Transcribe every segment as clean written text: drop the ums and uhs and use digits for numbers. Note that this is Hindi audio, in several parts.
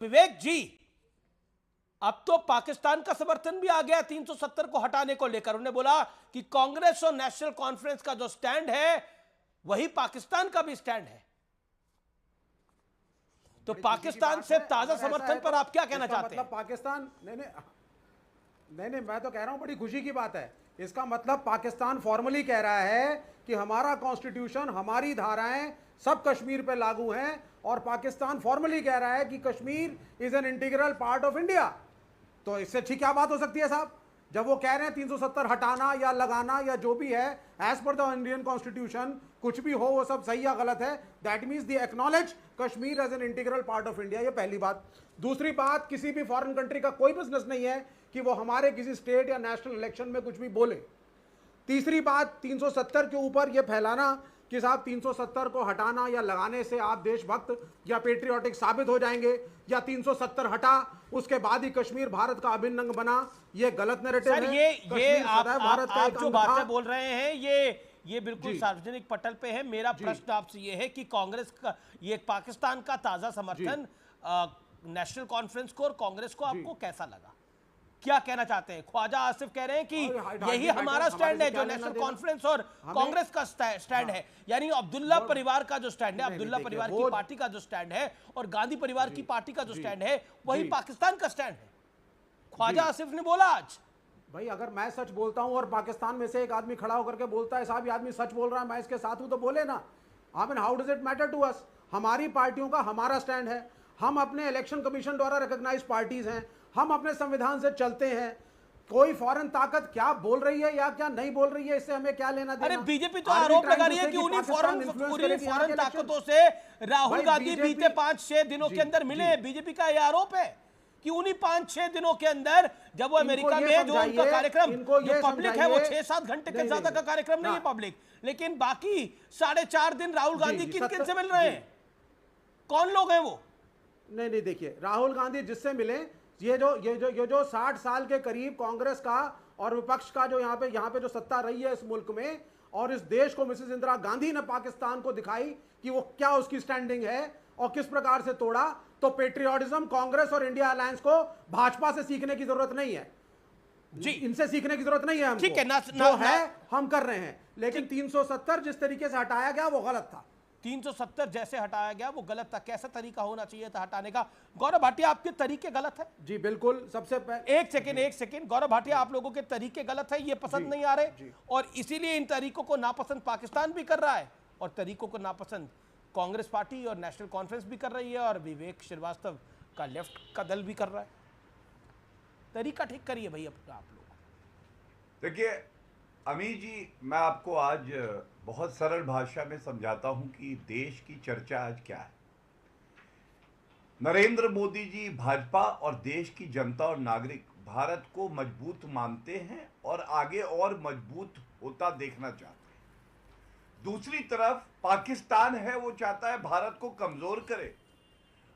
विवेक जी, अब तो पाकिस्तान का समर्थन भी आ गया 370 को हटाने को लेकर। उन्होंने बोला कि कांग्रेस और नेशनल कॉन्फ्रेंस का जो स्टैंड है वही पाकिस्तान का भी स्टैंड है। तो पाकिस्तान से ताजा समर्थन पर आप क्या कहना चाहते हैं? पाकिस्तान नहीं, मैं तो कह रहा हूं बड़ी खुशी की बात है। इसका मतलब पाकिस्तान फॉर्मली कह रहा है कि हमारा कॉन्स्टिट्यूशन, हमारी धाराएं सब कश्मीर पे लागू हैं, और पाकिस्तान फॉर्मली कह रहा है कि Kashmir is an integral part of India. तो इससे अच्छी क्या बात हो सकती है साहब? जब वो कह रहे हैं 370 हटाना या लगाना या जो भी है, as per the Indian constitution कुछ भी हो वो सब सही या गलत है। That means the acknowledge Kashmir as an integral part of India. ये पहली बात। दूसरी बात, किसी भी फॉरेन कंट्री का कोई बिजनेस नहीं है कि वो हमारे किसी स्टेट या नेशनल इलेक्शन में कुछ भी बोले। तीसरी बात, 370 के ऊपर ये फैलाना कि साहब 370 को हटाना या लगाने से आप देशभक्त या पेट्रियोटिक साबित हो जाएंगे, या 370 हटा उसके बाद ही कश्मीर भारत का अभिन्न अंग बना, ये गलत नैरेटिव है। ये आप जो बातें बोल रहे हैं ये बिल्कुल सार्वजनिक पटल पे है। मेरा प्रश्न आपसे ये है कि कांग्रेस का ये पाकिस्तान का ताजा समर्थन नेशनल कॉन्फ्रेंस को और कांग्रेस को आपको कैसा लगा? क्या कहना चाहते हैं? ख्वाजा आसिफ कह रहे हैं कि यही हमारा स्टैंड है, जो नेशनल कॉन्फ्रेंस और कांग्रेस का स्टैंड है, यानी अब्दुल्ला परिवार का जो स्टैंड है, अब्दुल्ला परिवार की पार्टी का जो स्टैंड है और गांधी परिवार की पार्टी का जो स्टैंड है वही पाकिस्तान का स्टैंड है। ख्वाजा आसिफ ने बोला आज। भाई अगर मैं सच बोलता हूं और पाकिस्तान में से एक आदमी खड़ा होकर के बोलता है साहब ये आदमी सच बोल रहा है, मैं इसके साथ हूं, तो बोले ना। I mean how does it matter to us? हमारी पार्टियों का हमारा स्टैंड है, हम अपने इलेक्शन कमीशन द्वारा रिकॉग्नाइज पार्टीज हैं, हम अपने संविधान से चलते हैं। कोई फॉरेन ताकत क्या बोल रही है या क्या नहीं बोल रही है, इससे हमें क्या लेना देना? अरे बीजेपी तो आरोप लगा रही है कि उन्हीं फॉरेन ताकतों से राहुल गांधी बीते 5-6 दिनों के अंदर मिले। बीजेपी का यह आरोप है कि उन्हीं 5-6 दिनों के अंदर, जब वो अमेरिका में जो उनका कार्यक्रम जो पब्लिक है वो 6-7 घंटे के ज्यादा का कार्यक्रम नहीं है पब्लिक, लेकिन बाकी 4.5 दिन राहुल गांधी किन किन से मिल रहे हैं? कौन लोग हैं वो? नहीं, देखिए राहुल गांधी जिससे मिले, ये जो 60 साल के करीब कांग्रेस का और विपक्ष का जो यहाँ पे जो सत्ता रही है इस मुल्क में और इस देश को मिसेस इंदिरा गांधी ने पाकिस्तान को दिखाई कि वो क्या उसकी स्टैंडिंग है और किस प्रकार से तोड़ा। तो पेट्रियोटिज्म कांग्रेस और इंडिया अलायंस को भाजपा से सीखने की जरूरत नहीं है जी, इनसे सीखने की जरूरत नहीं है हमको। ठीक है, जो है हम कर रहे हैं, लेकिन 370 जिस तरीके से हटाया गया वो गलत था। 370 जैसे हटाया गया वो गलत था। कैसा तरीका होना चाहिए था हटाने का? गौरव भाटिया, आपके तरीके गलत है। जी बिल्कुल। सबसे पहले एक सेकंड गौरव भाटिया, आप लोगों के तरीके गलत है, ये पसंद नहीं आ रहे, और इसीलिए इन तरीकों को नापसंद पाकिस्तान भी कर रहा है और तरीकों को नापसंद कांग्रेस पार्टी और नेशनल कॉन्फ्रेंस भी कर रही है और विवेक श्रीवास्तव का लेफ्ट का दल भी कर रहा है। तरीका ठीक करिए भाई अपना आप लोग। देखिए अमीर जी, मैं आपको आज बहुत सरल भाषा में समझाता हूं कि देश की चर्चा आज क्या है। नरेंद्र मोदी जी, भाजपा और देश की जनता और नागरिक भारत को मजबूत मानते हैं और आगे और मजबूत होता देखना चाहते हैं। दूसरी तरफ पाकिस्तान है, वो चाहता है भारत को कमजोर करे।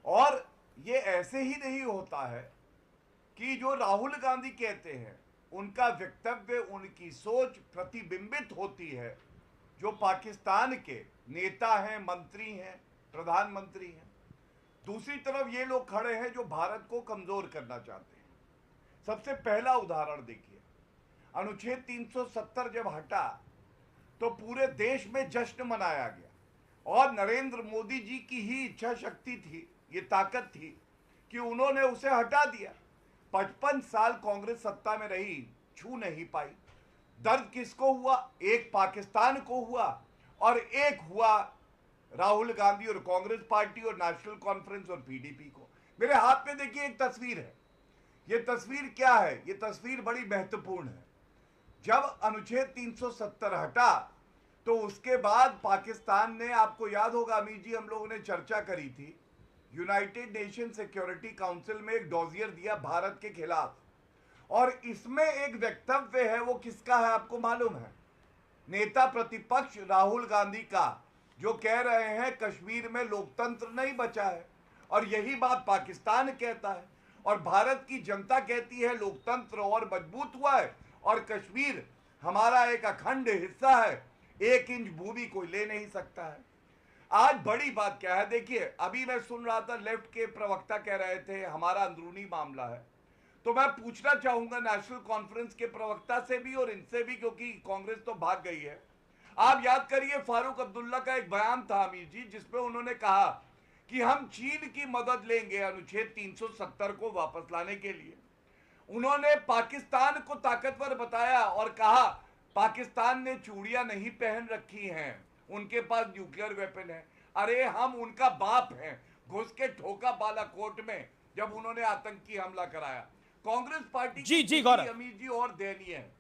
और ये ऐसे ही नहीं होता है कि जो राहुल गांधी कहते हैं उनका वक्तव्य, उनकी सोच प्रतिबिंबित होती है जो पाकिस्तान के नेता हैं, मंत्री हैं, प्रधानमंत्री हैं। दूसरी तरफ ये लोग खड़े हैं जो भारत को कमजोर करना चाहते हैं। सबसे पहला उदाहरण देखिए, अनुच्छेद 370 जब हटा तो पूरे देश में जश्न मनाया गया और नरेंद्र मोदी जी की ही इच्छा शक्ति थी, ये ताकत थी कि उन्होंने उसे हटा दिया। 55 साल कांग्रेस सत्ता में रही, छू नहीं पाई। दर्द किसको हुआ? एक पाकिस्तान को हुआ और एक हुआ राहुल गांधी और कांग्रेस पार्टी और नेशनल कॉन्फ्रेंस और पीडीपी को। मेरे हाथ में देखिए एक तस्वीर है। ये तस्वीर क्या है? ये तस्वीर बड़ी महत्वपूर्ण है। जब अनुच्छेद 370 हटा तो उसके बाद पाकिस्तान ने, आपको याद होगा अमीर जी, हम लोगों ने चर्चा करी थी, यूनाइटेड नेशन सिक्योरिटी काउंसिल में एक डॉजियर दिया भारत के खिलाफ, और इसमें एक वक्तव्य है, वो किसका है आपको मालूम है? नेता प्रतिपक्ष राहुल गांधी का, जो कह रहे हैं कश्मीर में लोकतंत्र नहीं बचा है। और यही बात पाकिस्तान कहता है और भारत की जनता कहती है लोकतंत्र और मजबूत हुआ है और कश्मीर हमारा एक अखंड हिस्सा है, 1 इंच भूमि कोई ले नहीं सकता है। आज बड़ी बात क्या है, देखिए अभी मैं सुन रहा था लेफ्ट के प्रवक्ता कह रहे थे हमारा अंदरूनी मामला है, तो मैं पूछना चाहूंगा नेशनल कॉन्फ्रेंस के प्रवक्ता से भी और इनसे भी, क्योंकि कांग्रेस तो भाग गई है। आप याद करिए फारूक अब्दुल्ला का एक बयान था अमीर जी, जिसपे उन्होंने कहा कि हम चीन की मदद लेंगे अनुच्छेद 370 को वापस लाने के लिए। उन्होंने पाकिस्तान को ताकतवर बताया और कहा पाकिस्तान ने चूड़ियां नहीं पहन रखी हैं, उनके पास न्यूक्लियर वेपन है। अरे हम उनका बाप हैं, घुस के ठोका बालाकोट में जब उन्होंने आतंकी हमला कराया। कांग्रेस पार्टी जी गौरव, अमीर जी और दयनीय है।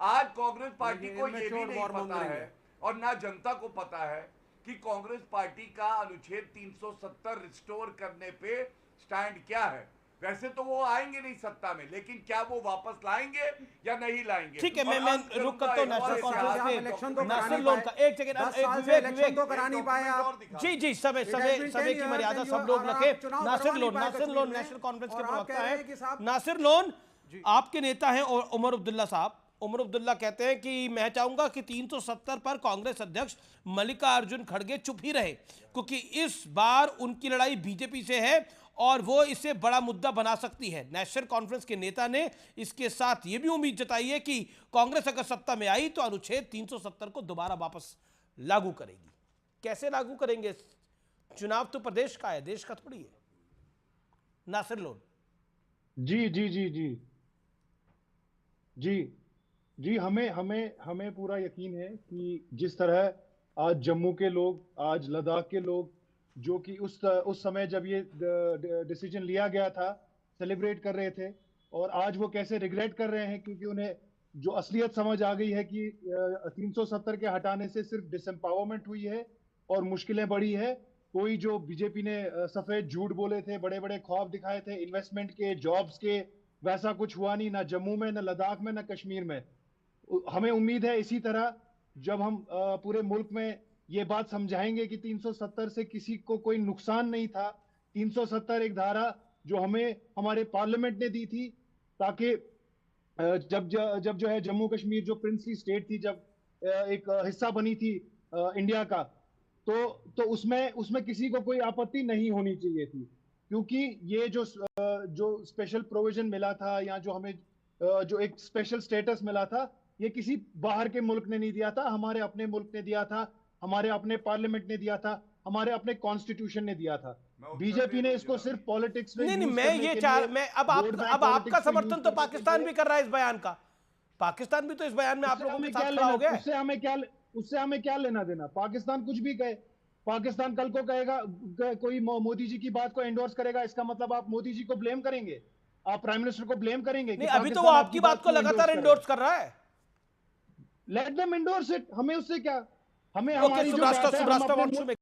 आज कांग्रेस पार्टी को ये भी नहीं पता है और ना जनता को पता है कि कांग्रेस पार्टी का अनुच्छेद 370 रिस्टोर करने पे स्टैंड क्या है। वैसे तो वो आएंगे नहीं सत्ता में, लेकिन क्या वो वापस लाएंगे या नहीं लाएंगे? ठीक है, मैं रुक करता हूं नेशनल कॉन्फ्रेंस में। नासिर लोन का एक सेकंड, इलेक्शन तो करा नहीं पाए आप। जी समय की मर्यादा सब लोग रखे। नासिर लोन नेशनल कॉन्फ्रेंस के प्रवक्ता है। नासिर लोन आपके नेता हैं और उमर अब्दुल्ला साहब। उमर अब्दुल्ला कहते हैं कि मैं चाहूंगा कि 370 पर कांग्रेस अध्यक्ष मल्लिकार्जुन खड़गे चुप ही रहे, क्योंकि इस बार उनकी लड़ाई बीजेपी से है और वो इसे बड़ा मुद्दा बना सकती है। नेशनल कॉन्फ्रेंस के नेता ने इसके साथ ये भी उम्मीद जताई है कि कांग्रेस अगर सत्ता में आई तो अनुच्छेद 370 को दोबारा वापस लागू करेगी। कैसे लागू करेंगे? चुनाव तो प्रदेश का है, देश का थोड़ी है। नासिर लोन जी जी जी जी जी जी हमें पूरा यकीन है कि जिस तरह आज जम्मू के लोग, आज लद्दाख के लोग, जो कि उस समय जब ये डिसीजन लिया गया था सेलिब्रेट कर रहे थे, और आज वो कैसे रिग्रेट कर रहे हैं, क्योंकि उन्हें जो असलियत समझ आ गई है कि 370 के हटाने से सिर्फ डिसएम्पावरमेंट हुई है और मुश्किलें बढ़ी है। कोई जो बीजेपी ने सफेद झूठ बोले थे, बड़े बड़े ख्वाब दिखाए थे इन्वेस्टमेंट के, जॉब्स के, वैसा कुछ हुआ नहीं, ना जम्मू में, ना लद्दाख में, ना कश्मीर में। हमें उम्मीद है इसी तरह जब हम पूरे मुल्क में ये बात समझाएंगे कि 370 से किसी को कोई नुकसान नहीं था। 370 एक धारा जो हमें हमारे पार्लियामेंट ने दी थी, ताकि जब जो है जम्मू कश्मीर जो प्रिंसली स्टेट थी, जब एक हिस्सा बनी थी इंडिया का, तो उसमें किसी को कोई आपत्ति नहीं होनी चाहिए थी, क्योंकि ये जो स्पेशल प्रोविजन मिला था, या जो हमें जो एक स्पेशल स्टेटस मिला था, ये किसी बाहर के मुल्क ने नहीं दिया था, हमारे अपने मुल्क ने दिया था, हमारे अपने पार्लियामेंट ने दिया था, हमारे अपने कॉन्स्टिट्यूशन ने दिया था। बीजेपी ने इसको सिर्फ पॉलिटिक्स में अब आपका समर्थन तो पाकिस्तान भी कर रहा है इस बयान का। पाकिस्तान भी तो इस बयान में आप लोगों के साथ खड़ा हो गया। उससे हमें क्या लेना देना? पाकिस्तान कुछ भी कहे, पाकिस्तान कल को कहेगा, कोई मोदी जी की बात को एंडोर्स करेगा, इसका मतलब आप मोदी जी को ब्लेम करेंगे, आप प्राइम मिनिस्टर को ब्लेम करेंगे? नहीं, अभी तो वो आपकी बात को लगातार एंडोर्स कर रहा है। लेट देम एंडोर्स इट, हमें उससे क्या? हमें ओके, सुब्रास्टा